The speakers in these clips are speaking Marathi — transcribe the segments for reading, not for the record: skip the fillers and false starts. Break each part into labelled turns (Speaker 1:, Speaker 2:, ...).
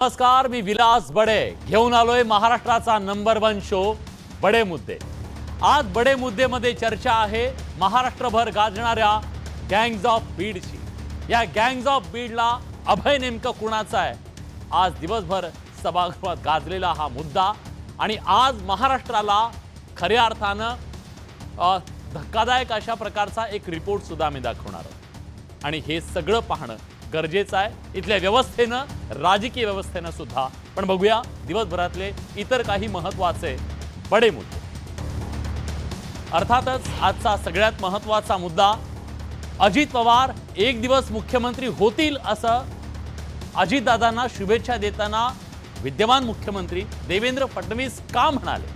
Speaker 1: नमस्कार, मी विलास बडे घेऊन आलोय महाराष्ट्राचा नंबर 1 शो बडे मुद्दे। आज बडे मुद्दे मध्ये चर्चा आहे महाराष्ट्रभर गाजणाऱ्या गँग्स ऑफ बीडची। या गँग्स ऑफ बीडला अभय नेमकं कुणाचा आहे? आज दिवसभर सभागृहात गाजलेला हा मुद्दा आणि आज महाराष्ट्राला खऱ्या अर्थानं धक्कादायक अशा प्रकारचा एक रिपोर्ट सुद्धा मी दाखवणार आहोत आणि हे सगळं पाहणं गरजेचं आहे इथल्या व्यवस्थेनं, राजकीय व्यवस्थेनं सुद्धा। पण बघूया दिवसभरातले इतर काही महत्त्वाचे बडे मुद्दे। अर्थातच आजचा सगळ्यात महत्त्वाचा मुद्दा, अजित पवार एक दिवस मुख्यमंत्री होतील असं अजितदादांना शुभेच्छा देताना विद्यमान मुख्यमंत्री देवेंद्र फडणवीस का म्हणाले?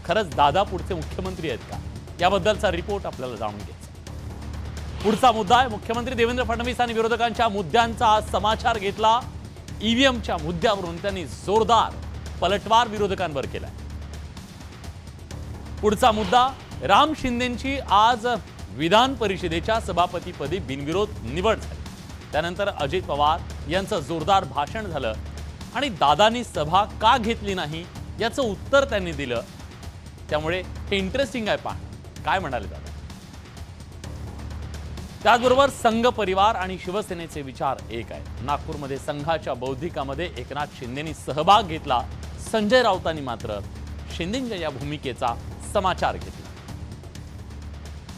Speaker 1: खरंच दादा पुढचे मुख्यमंत्री आहेत का? याबद्दलचा रिपोर्ट आपल्याला जाणून घ्यायचा। पुढचा मुद्दा आहे, मुख्यमंत्री देवेंद्र फडणवीस आणि विरोधकांच्या मुद्द्यांचा आज समाचार घेतला। ईव्हीएमच्या मुद्द्यावरून त्यांनी जोरदार पलटवार विरोधकांवर केलाय। पुढचा मुद्दा, राम शिंदेंची आज विधान परिषदेच्या सभापतीपदी बिनविरोध निवड झाली। त्यानंतर अजित पवार यांचं जोरदार भाषण झालं आणि दादांनी सभा का घेतली नाही याचं उत्तर त्यांनी दिलं। त्यामुळे हे इंटरेस्टिंग आहे, पाहणं काय म्हणाले दादा। त्याचबरोबर संघ परिवार आणि शिवसेनेचे विचार एक आहे। नागपूरमध्ये संघाच्या बौद्धिकामध्ये एकनाथ शिंदेंनी सहभाग घेतला। संजय राऊतांनी मात्र शिंदेंच्या या भूमिकेचा समाचार घेतला।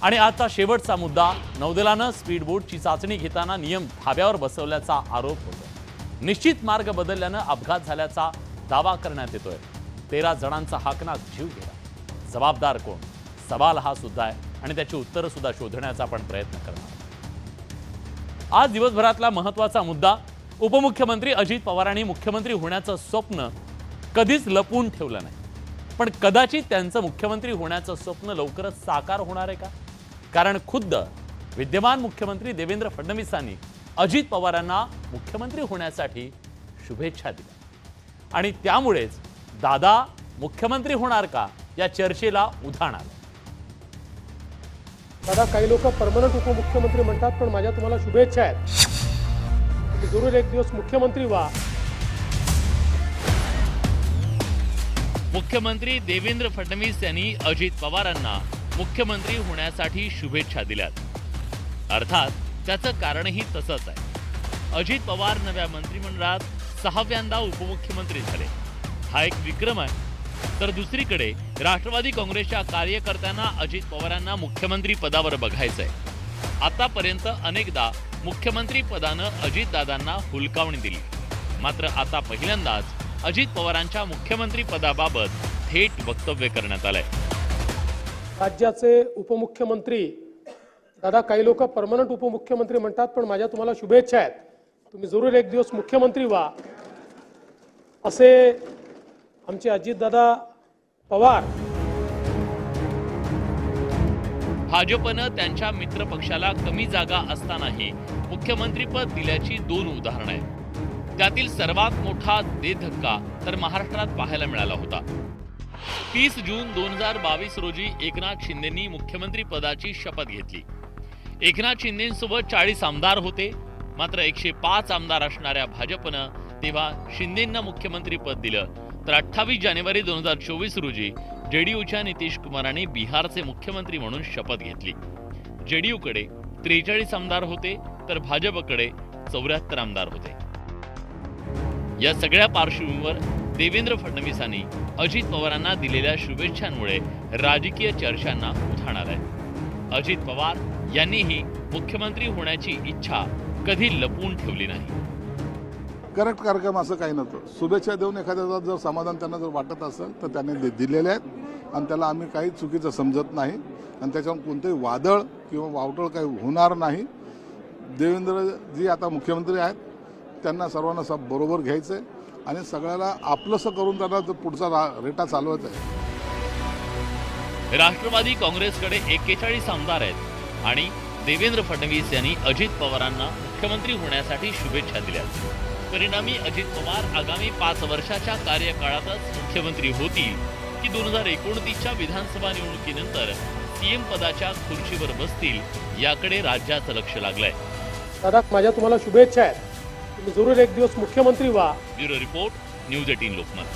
Speaker 1: आणि आजचा शेवटचा मुद्दा, नौदलानं स्पीड बोटची चाचणी घेताना नियम धाब्यावर बसवल्याचा आरोप होतो। निश्चित मार्ग बदलल्यानं अपघात झाल्याचा दावा करण्यात येतोय। 13 जणांचा हाकनाक जीव गेला। जबाबदार कोण? सवाल हा सुद्धा आहे आणि त्याची उत्तरं सुद्धा शोधण्याचा आपण प्रयत्न करणार। आज दिवसभरातला महत्त्वाचा मुद्दा, उपमुख्यमंत्री अजित पवारांनी मुख्यमंत्री होण्याचं स्वप्न कधीच लपवून ठेवलं नाही, पण कदाचित त्यांचं मुख्यमंत्री होण्याचं स्वप्न लवकरच साकार होणार आहे का? कारण खुद्द विद्यमान मुख्यमंत्री देवेंद्र फडणवीसांनी अजित पवारांना मुख्यमंत्री होण्यासाठी शुभेच्छा दिल्या आणि त्यामुळेच दादा मुख्यमंत्री होणार का या चर्चेला उधाण आलं।
Speaker 2: दादा, काही लोक परमनंट उपमुख्यमंत्री म्हणतात, पण माझ्या तुम्हाला शुभेच्छा आहेत, तुम्ही जरूर एक दिवस मुख्यमंत्री व्हा।
Speaker 1: मुख्यमंत्री देवेंद्र फडणवीस यांनी अजित पवारांना मुख्यमंत्री होण्यासाठी शुभेच्छा दिल्यात। अर्थात त्याचं कारणही तसंच आहे। अजित पवार नव्या मंत्रिमंडळात 6व्यांदा उपमुख्यमंत्री झाले, हा एक विक्रम आहे। तर दुसरीकडे राष्ट्रवादी काँग्रेसच्या कार्यकर्त्यांना अजित पवारांना मुख्यमंत्री पदावर बघायचंय। आतापर्यंत अनेकदा मुख्यमंत्री पदानं अजितदादांना हुलकावणी दिली, मात्र आता पहिल्यांदाच अजित पवारांच्या मुख्यमंत्री पदाबाबत थेट वक्तव्य करण्यात आलंय।
Speaker 2: राज्याचे उपमुख्यमंत्री, दादा काही लोक परमनंट उपमुख्यमंत्री म्हणतात, पण माझ्या तुम्हाला शुभेच्छा आहेत, तुम्ही जरूर एक दिवस मुख्यमंत्री व्हा, असे आमचे अजितदादा पवार।
Speaker 1: भाजपनं त्यांच्या मित्र पक्षाला कमी जागा असतानाही मुख्यमंत्रीपद दिल्याची 2 उदाहरणं आहेत। त्यातील सर्वात मोठा धक्का तर महाराष्ट्रात पाहायला मिळाला होता। 30 जून 2022 रोजी एकनाथ शिंदेंनी मुख्यमंत्री पदाची शपथ घेतली। एकनाथ शिंदेंसोबत 40 आमदार होते, मात्र 105 आमदार असणाऱ्या भाजपनं तेव्हा शिंदेंना मुख्यमंत्री पद दिलं। तर 28 जानेवारी 2024 रोजी जेडीयूच्या नितीश कुमारांनी बिहारचे मुख्यमंत्री म्हणून शपथ घेतली। जेडीयूकडे 43 आमदार होते, तर भाजपकडे 74 आमदार होते। या सगळ्या पार्श्वभूमीवर देवेंद्र फडणवीसांनी अजित पवारांना दिलेल्या शुभेच्छांमुळे राजकीय चर्चांना उधाण आलंय। अजित पवार यांनीही मुख्यमंत्री होण्याची इच्छा कधी लपवून ठेवली नाही।
Speaker 3: करेक्ट कार्यक्रम असं काही नव्हतं। शुभेच्छा देऊन एखाद्याचं जर समाधान त्यांना जर वाटत असेल तर त्यांनी दिलेले आहेत आणि त्याला आम्ही काही चुकीचं समजत नाही आणि त्याच्यावर कोणतेही वादळ किंवा वावटळ काही होणार नाही। देवेंद्रजी आता मुख्यमंत्री आहेत, त्यांना सर्वांना सब बरोबर घ्यायचं आहे आणि सगळ्याला आपलंसं करून त्यांना पुढचा रेटा चालवायचा आहे।
Speaker 1: राष्ट्रवादी काँग्रेसकडे 41 आमदार आहेत आणि देवेंद्र फडणवीस यांनी अजित पवारांना मुख्यमंत्री होण्यासाठी शुभेच्छा दिल्या। परिणामी अजित पवार आगामी 5 वर्षाच्या कार्यकाळातच मुख्यमंत्री होतील की 2029च्या विधानसभा निवडणुकीनंतर सीएम पदाच्या खुर्चीवर बसतील याकडे राज्याचं लक्ष लागलंय।
Speaker 2: दादा, माझ्या तुम्हाला शुभेच्छा आहेत, तुम्ही जरूर एक दिवस मुख्यमंत्री व्हा.
Speaker 1: Bureau report, news 18 Lokmat.